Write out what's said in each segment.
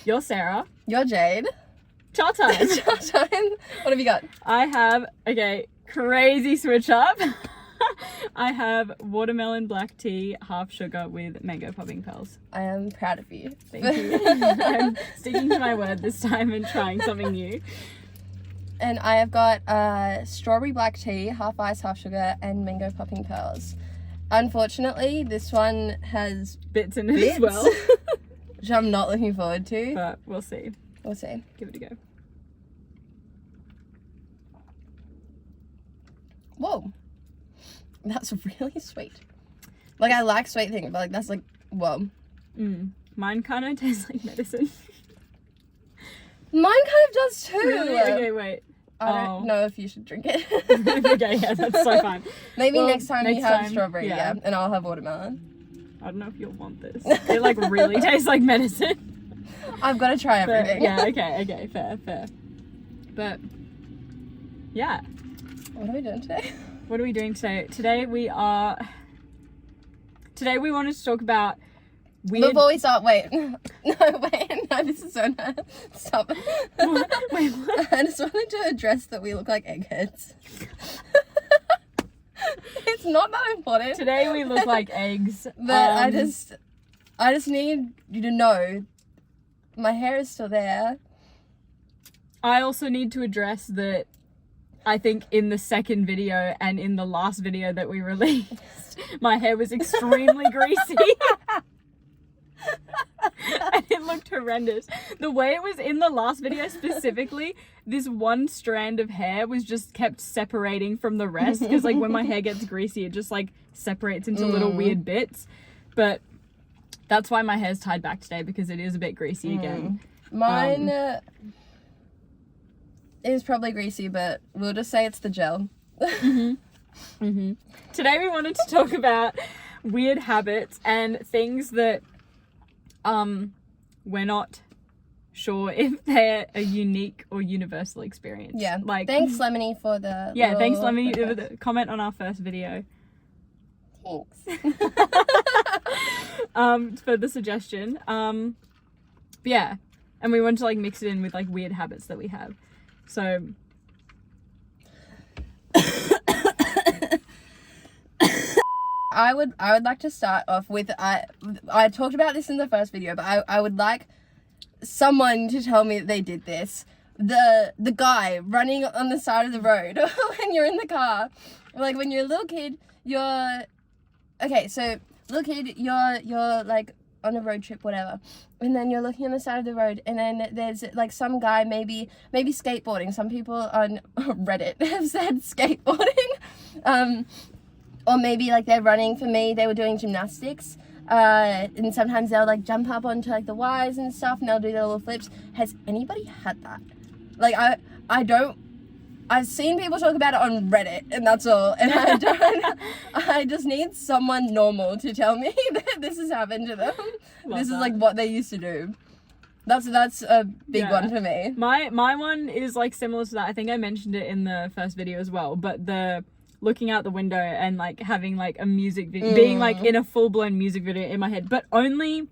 You're Sarah. You're Jade. Chart time. Chart time. What have you got? I have, crazy switch up. I have watermelon black tea, half sugar with mango popping pearls. I am proud of you. Thank you. I'm sticking to my word this time and trying something new. And I have got strawberry black tea, half ice, half sugar, and mango popping pearls. Unfortunately, this one has Bits in it as well. which I'm not looking forward to. But we'll see. We'll see. Give it a go. Whoa. That's really sweet. Like, I like sweet things, but, like, that's, like, whoa. Mine kind of tastes like medicine. Mine kind of does, too. Really? Okay, wait. I don't know if you should drink it. Okay, yeah, that's so fine. Maybe Well, next time next you have time, strawberry, yeah. and I'll have watermelon. I don't know if you'll want this. It, like, really tastes like medicine. I've got to try But, everything. yeah, okay, fair. But, yeah. What are we doing today? What are we doing today? Today we wanted to talk about weird... Before we start, wait. No, this is so nice. Stop. Wait, what? I just wanted to address that we look like eggheads. It's not that important. Today we look like eggs. But I just need you to know my hair is still there. I also need to address that I think in the second video and in the last video that we released, my hair was extremely greasy. And it looked horrendous. The way it was in the last video specifically, this one strand of hair was just kept separating from the rest, because like when my hair gets greasy, it just like separates into little weird bits. But that's why my hair's tied back today, because it is a bit greasy again. Mine is probably greasy, but we'll just say it's the gel. Today we wanted to talk about weird habits and things that we're not sure if they're a unique or universal experience. Yeah. Like, thanks, Lemony, for the thanks Lemony for request. the comment on our first video. Thanks. For the suggestion. But yeah. And we wanted to like mix it in with like weird habits that we have. So I would like to start off with I talked about this in the first video, but I would like someone to tell me that they did this. The guy running on the side of the road when you're in the car. Like when you're a little kid, you're like on a road trip, whatever, and then you're looking on the side of the road, and then there's like some guy maybe skateboarding. Some people on Reddit have said skateboarding, or maybe like they're running. For me, they were doing gymnastics, and sometimes they'll like jump up onto like the wires and stuff, and they'll do their little flips. Has anybody had that? Like I don't. I've seen people talk about it on Reddit, and that's all. And I just need someone normal to tell me that this has happened to them. This is like what they used to do. That's a big one for me. My one is like similar to that. I think I mentioned it in the first video as well, but the looking out the window and like having like a music video, being like in a full-blown music video in my head, but only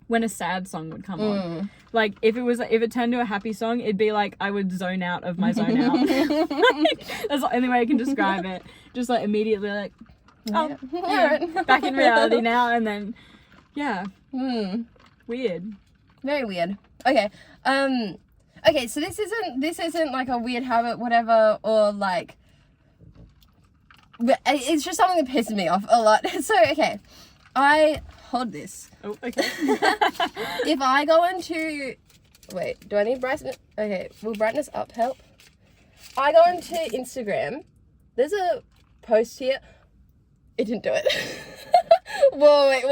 when a sad song would come on. Like if it turned to a happy song, it'd be like I would zone out of my zone out. Like, that's the only way I can describe it. Just like immediately like, oh, yeah, back in reality now, and then weird. Very weird. Okay. Okay, so this isn't like a weird habit, whatever, or like it's just something that pisses me off a lot. So okay, I hold this. Oh, okay. If I go into... Wait, do I need brightness? Okay, will brightness up help? I go into Instagram. There's a post here. It didn't do it. Wait.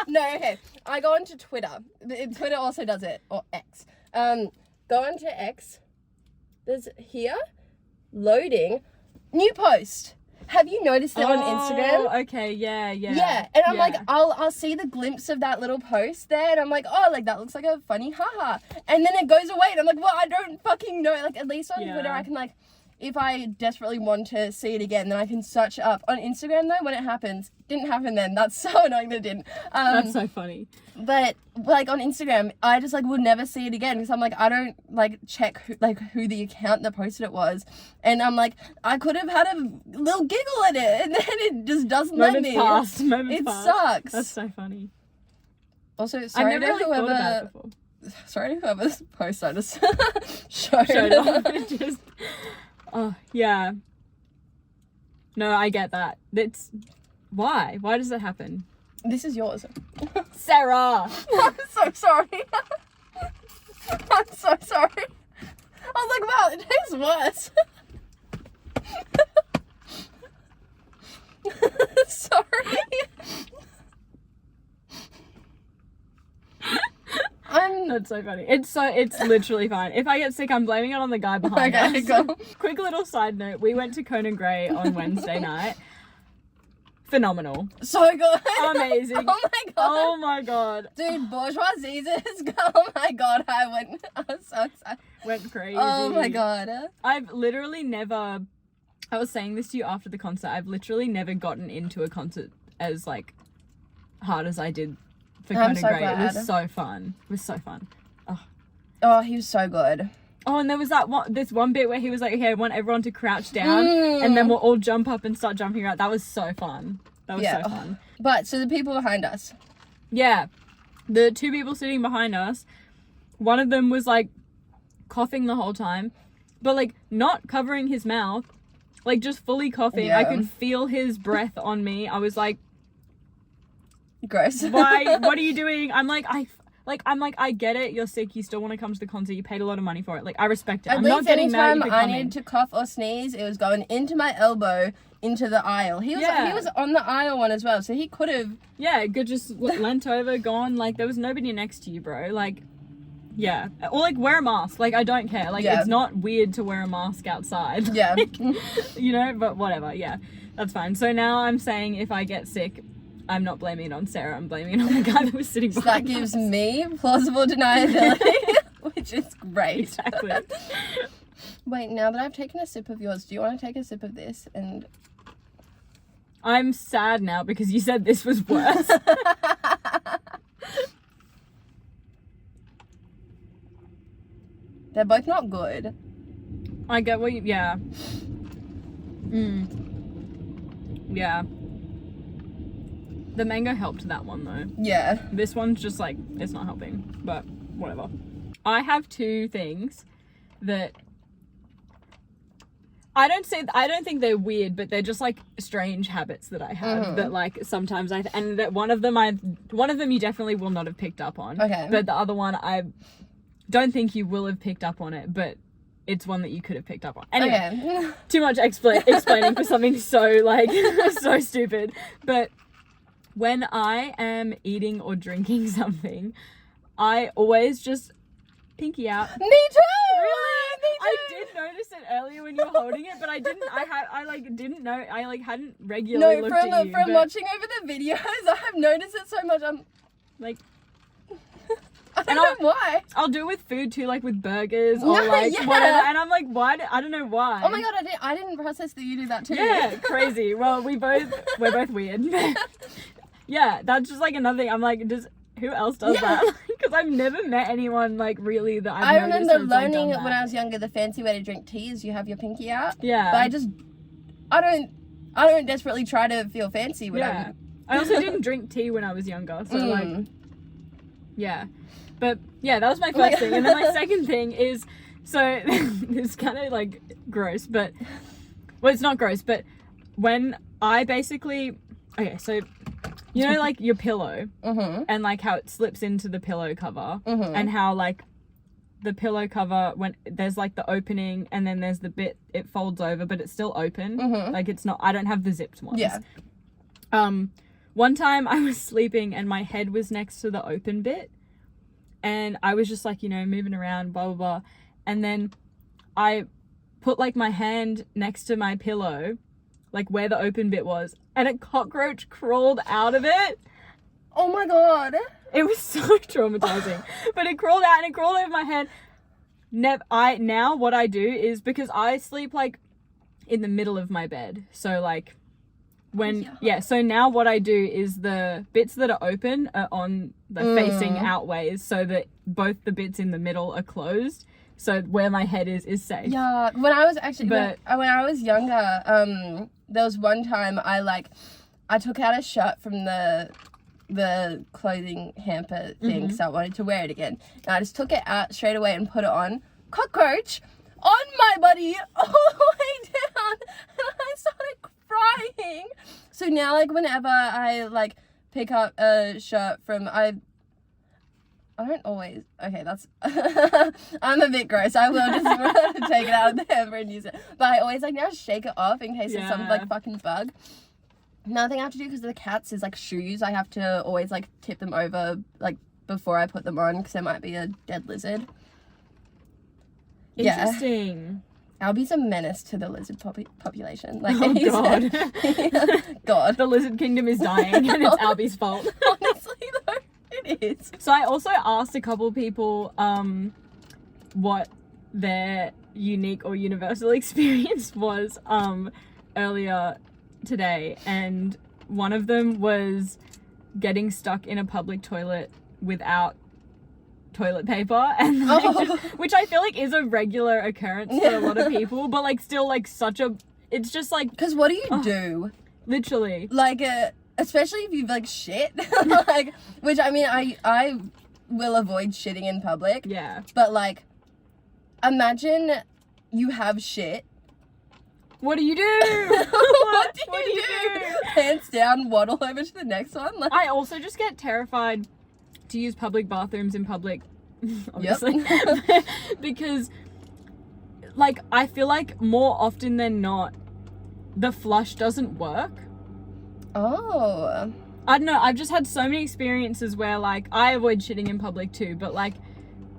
No, okay. I go into Twitter. Twitter also does it. Or X. Go into X. There's here. Loading. New post. Have you noticed it on Instagram? Okay, yeah. Yeah, and I'm like, I'll see the glimpse of that little post there, and I'm like, oh, like that looks like a funny haha, and then it goes away, and I'm like, well, I don't fucking know. Like at least on Twitter, I can like if I desperately want to see it again, then I can search it up. On Instagram though, when it happens, didn't happen then. That's so annoying that it didn't. That's so funny. But like on Instagram, I just like would never see it again because I'm like, I don't like check who the account that posted it was, and I'm like, I could have had a little giggle at it, and then it just doesn't let me. Moments It passed. sucks. That's so funny. Also, sorry I never to really thought about whoever. it before. Sorry to whoever's post I just showed. Showed off. It just, oh yeah. No, I get that. It's why? Why does that happen? This is yours. Sarah. I'm so sorry. I'm so sorry. I was like, wow, it tastes worse. Sorry. That's so funny. It's literally fine. If I get sick, I'm blaming it on the guy behind Okay, us. go. Quick little side note: we went to Conan Gray on Wednesday night. Phenomenal. So good. Amazing. Oh my god. Oh my god. Dude, bourgeoisie. Oh my god, I was so excited. Went crazy. Oh my god. I've literally never. I was saying this to you after the concert. I've literally never gotten into a concert as like hard as I did for I'm Conan so Gray. glad. It was so fun. It was so fun. Oh, he was so good. Oh, and there was this one bit where he was like, okay, I want everyone to crouch down and then we'll all jump up and start jumping around. That was so fun. That was so fun. But, so the people behind us. Yeah. The two people sitting behind us, one of them was like coughing the whole time, but like not covering his mouth, like just fully coughing. Yeah. I could feel his breath on me. I was like, Gross. why? What are you doing? I'm like, I get it. You're sick. You still want to come to the concert. You paid a lot of money for it. Like, I respect it. At I'm least not getting mad anytime at you for I coming. needed to cough or sneeze, it was going into my elbow into the aisle. He was on the aisle one as well, so he could have. Yeah, good. Just leant over, gone. Like, there was nobody next to you, bro. Like, yeah. Or like, wear a mask. Like, I don't care. Like, it's not weird to wear a mask outside. Yeah. You know, but whatever. Yeah, that's fine. So now I'm saying if I get sick, I'm not blaming it on Sarah. I'm blaming it on the guy that was sitting So behind that gives us. me plausible deniability, which is great. Exactly. Wait, now that I've taken a sip of yours, do you want to take a sip of this? And I'm sad now because you said this was worse. they're both not good. I get what you... Yeah. Yeah. The mango helped that one, though. Yeah. This one's just, like, it's not helping. But, whatever. I have two things that... I don't think they're weird, but they're just, like, strange habits that I have. That, like, sometimes and that one of them you definitely will not have picked up on. Okay. But the other one, I don't think you will have picked up on it, but it's one that you could have picked up on. Anyway, Okay. too much explaining for something so, like, so stupid. But when I am eating or drinking something, I always just pinky out. Me too! Really? Me I too! did notice it earlier when you were holding it, but I didn't. Didn't know. I like hadn't regularly No, looked from at you. but, watching over the videos, I have noticed it so much. I'm like, I don't know why. I'll do it with food too, like with burgers or No, like yeah. whatever. And I'm like, why? I don't know why. Oh my god, I didn't process that you do that too. Yeah, crazy. Well, we're both weird. Yeah, that's just like another thing. I'm like, who else does that? Because I've never met anyone like really that I I've noticed remember has, like, learning done that. when I was younger the fancy way to drink tea is you have your pinky out. Yeah. But I don't desperately try to feel fancy when Yeah. I also didn't drink tea when I was younger, so like, yeah. But yeah, that was my first thing. And then my second thing is, so it's kind of like gross, but, well, it's not gross, but when I basically, okay, so, you know, like your pillow and like how it slips into the pillow cover and how like the pillow cover, when there's like the opening and then there's the bit it folds over, but it's still open. Like it's not, I don't have the zipped ones. Yeah. One time I was sleeping and my head was next to the open bit and I was just like, you know, moving around, blah, blah, blah. And then I put like my hand next to my pillow, like where the open bit was, and a cockroach crawled out of it. Oh my god. It was so traumatizing. But it crawled out and it crawled over my head. Now what I do is, because I sleep like in the middle of my bed. So like when Yeah. so now what I do is the bits that are open are on the facing outways, so that both the bits in the middle are closed, so where my head is safe. Yeah, when I was actually But- when I was younger, there was one time I took out a shirt from the clothing hamper thing because I wanted to wear it again, and I just took it out straight away and put it on. Cockroach on my body all the way down, and I started crying. So now, like, whenever I like pick up a shirt from I don't always. Okay, that's. I'm a bit gross. I will just take it out of the hamper and use it. But I always like now shake it off in case it's some like fucking bug. Another thing I have to do because of the cats is like shoes. I have to always like tip them over like before I put them on because there might be a dead lizard. Interesting. Albie's a menace to the lizard population. Like, Oh he's god. God. The lizard kingdom is dying and it's Albie's fault. Honestly though, it is. So I also asked a couple people what their unique or universal experience was earlier today, and one of them was getting stuck in a public toilet without toilet paper, and like, which I feel like is a regular occurrence for a lot of people, but like still like it's just like Because what do you do? literally Like, especially if you've like shit, like, which I mean, I will avoid shitting in public, yeah. but like, imagine you have shit. What do you do? What do you do? Hands down, waddle over to the next one. Like, I also just get terrified to use public bathrooms in public, obviously, because like I feel like more often than not the flush doesn't work. oh, I don't know, I've just had so many experiences where like I avoid shitting in public too, but like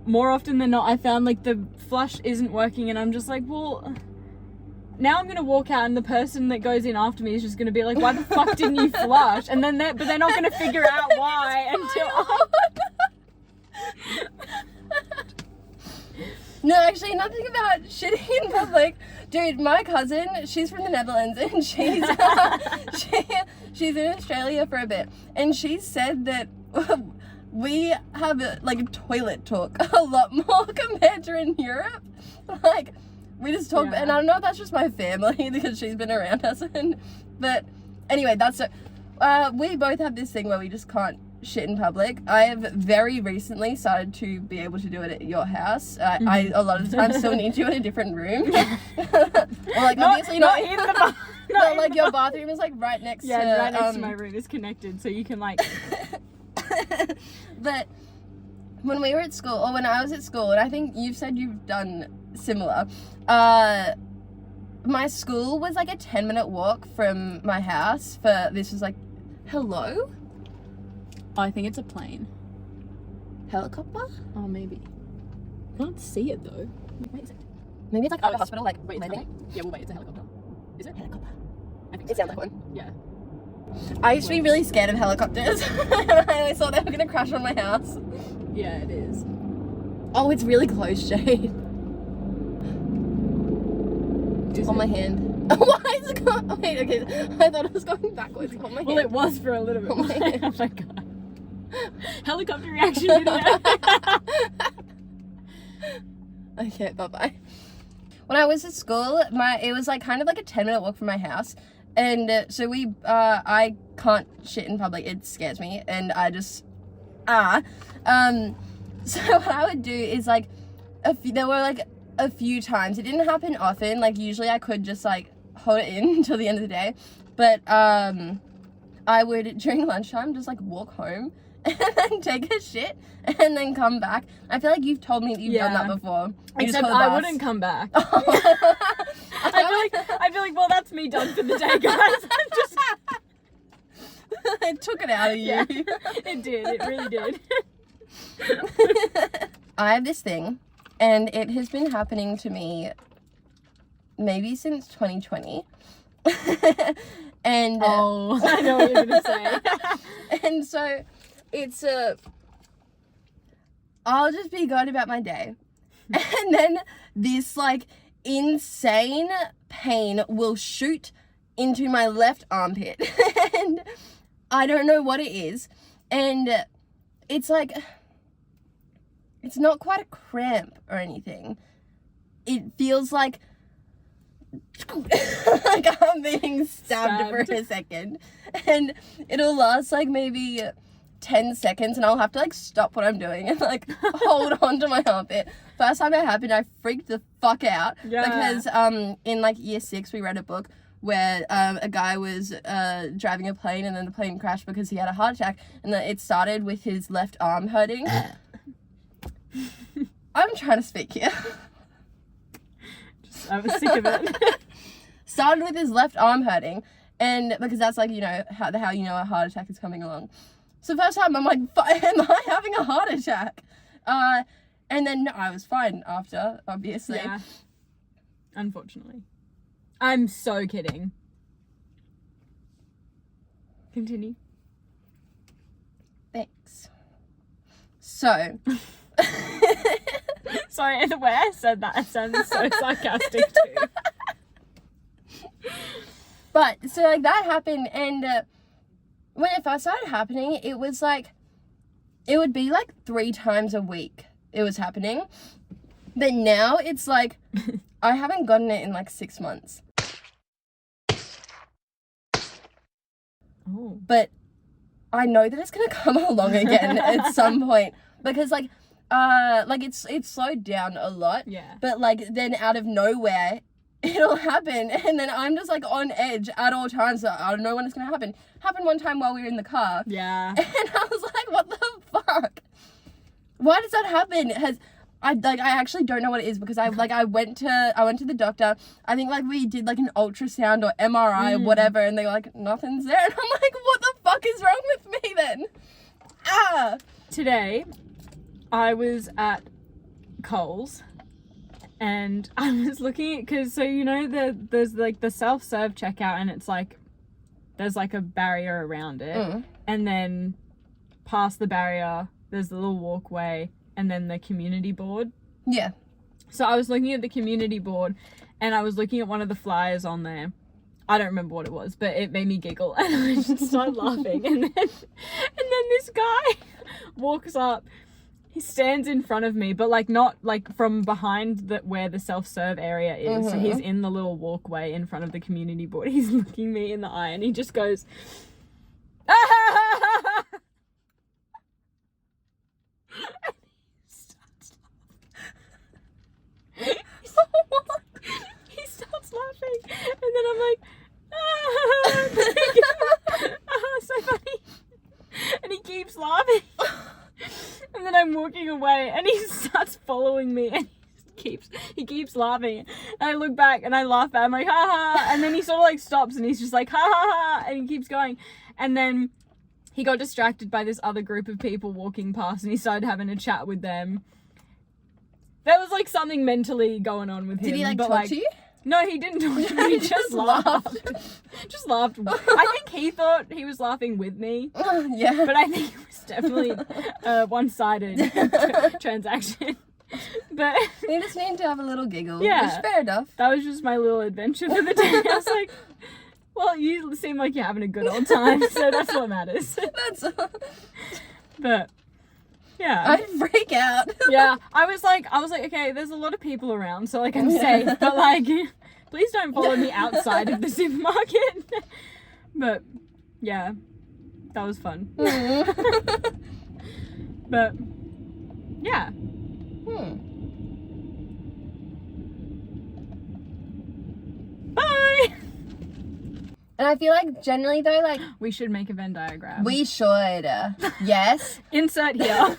more often than not I found like the flush isn't working, and I'm just like, well, now I'm gonna walk out and the person that goes in after me is just gonna be like, why the fuck didn't you flush? And then they're not gonna figure out why until No, actually, nothing about shitting in public. Dude, my cousin, she's from the Netherlands, and she's in Australia for a bit, and she said that we have like a toilet talk a lot more compared to in Europe. Like, we just talk, Yeah. and I don't know if that's just my family because she's been around us, but anyway, we both have this thing where we just can't shit in public. I have very recently started to be able to do it at your house. I a lot of the time still need you in a different room. Or like obviously not in the bath. but like your bathroom is like right next to right next to my room is connected, so you can like But when we were at school, or when I was at school, and I think you've said you've done similar, my school was like a 10-minute walk from my house. This was like, hello? I think it's a plane. Helicopter? Oh, maybe. Can't see it though. Wait a second. Maybe it's like at the hospital, like Wait, landing. yeah, well, wait, it's a helicopter. Is it? Helicopter. I think It sounds like one. Yeah. I used to be really scared of helicopters. I always thought they were gonna crash on my house. Yeah, it is. Oh, it's really close, Jade. Is On it? my hand. Why is it going? Wait, okay. I thought it was going backwards. On my Well, hand. it was for a little bit. Oh my Oh my god. Helicopter reaction video. Okay, bye-bye. When I was at school, it was like kind of like a 10-minute walk from my house, and so I can't shit in public. It scares me, and I just so what I would do is like there were like a few times. It didn't happen often. Like usually I could just like hold it in until the end of the day, but I would during lunchtime just like walk home and then take a shit and then come back. I feel like you've told me that you've done Yeah. that before. You just Except call the I bus. wouldn't come back. I feel like, well, that's me done for the day, guys. Just, It took it out of you. yeah, it did. It really did. I have this thing, and it has been happening to me maybe since 2020. And Oh, I know what you're gonna say. and so it's I'll just be going about my day, and then this like insane pain will shoot into my left armpit. And I don't know what it is. And it's like, it's not quite a cramp or anything. It feels like like I'm being stabbed for a second. And it'll last like maybe 10 seconds, and I'll have to like stop what I'm doing and like hold on to my armpit. First time it happened, I freaked the fuck out. Yeah. Because in like year 6 we read a book where a guy was driving a plane, and then the plane crashed because he had a heart attack, and it started with his left arm hurting. I'm trying to speak here. I was sick of it. Started with his left arm hurting, and because that's like, you know, how you know a heart attack is coming along. So first time I'm like, am I having a heart attack? And then I was fine after, obviously. Yeah. Unfortunately. I'm so kidding. Continue. Thanks. So. Sorry, the way I said that, it sounded so sarcastic too. But, so like that happened, and when it first started happening, it was like, it would be like 3 times a week it was happening. But now it's like, I haven't gotten it in like 6 months. Oh. But I know that it's gonna come along again at some point, because like it's slowed down a lot. Yeah. But like then out of nowhere it'll happen, and then I'm just like on edge at all times. So I don't know when it's gonna happen. Happened one time while we were in the car. Yeah. And I was like, what the fuck? Why does that happen? I actually don't know what it is, because I went to the doctor. I think like we did like an ultrasound or MRI or whatever, and they were like, nothing's there. And I'm like, what the fuck is wrong with me then? Ah. Today, I was at Coles, and I was looking at, because so you know there's like the self-serve checkout, and it's like there's like a barrier around it, and then past the barrier there's the little walkway, and then the community board. Yeah. So I was looking at the community board, and I was looking at one of the flyers on there. I don't remember what it was, but it made me giggle, and I just started laughing. And then this guy walks up. He stands in front of me, but like not like from behind where the self-serve area is. So he's in the little walkway in front of the community board. He's looking me in the eye, and he just goes, ah! He starts laughing, and then I'm like, so funny. And he keeps laughing. And then I'm walking away, and he starts following me, and he keeps laughing. And I look back and I laugh back. I'm like, ha ha. And then he sort of like stops, and he's just like, ha ha ha. And he keeps going. And then he got distracted by this other group of people walking past, and he started having a chat with them. There was like something mentally going on with him. Did he like but, talk to you? No, he didn't talk to me. He just laughed. Just laughed. I think he thought he was laughing with me. Yeah. But I think it was definitely a one-sided transaction. But You just need to have a little giggle. Yeah. Which, fair enough. that was just my little adventure for the day. I was like, well, you seem like you're having a good old time, so that's what matters. That's But yeah. I'd freak out. Yeah, I was like, okay, there's a lot of people around, so like I'm safe, but like, please don't follow me outside of the supermarket. But yeah, that was fun. But yeah. Bye. And I feel like generally though, like We should make a Venn diagram. we should. Yes. Insert here.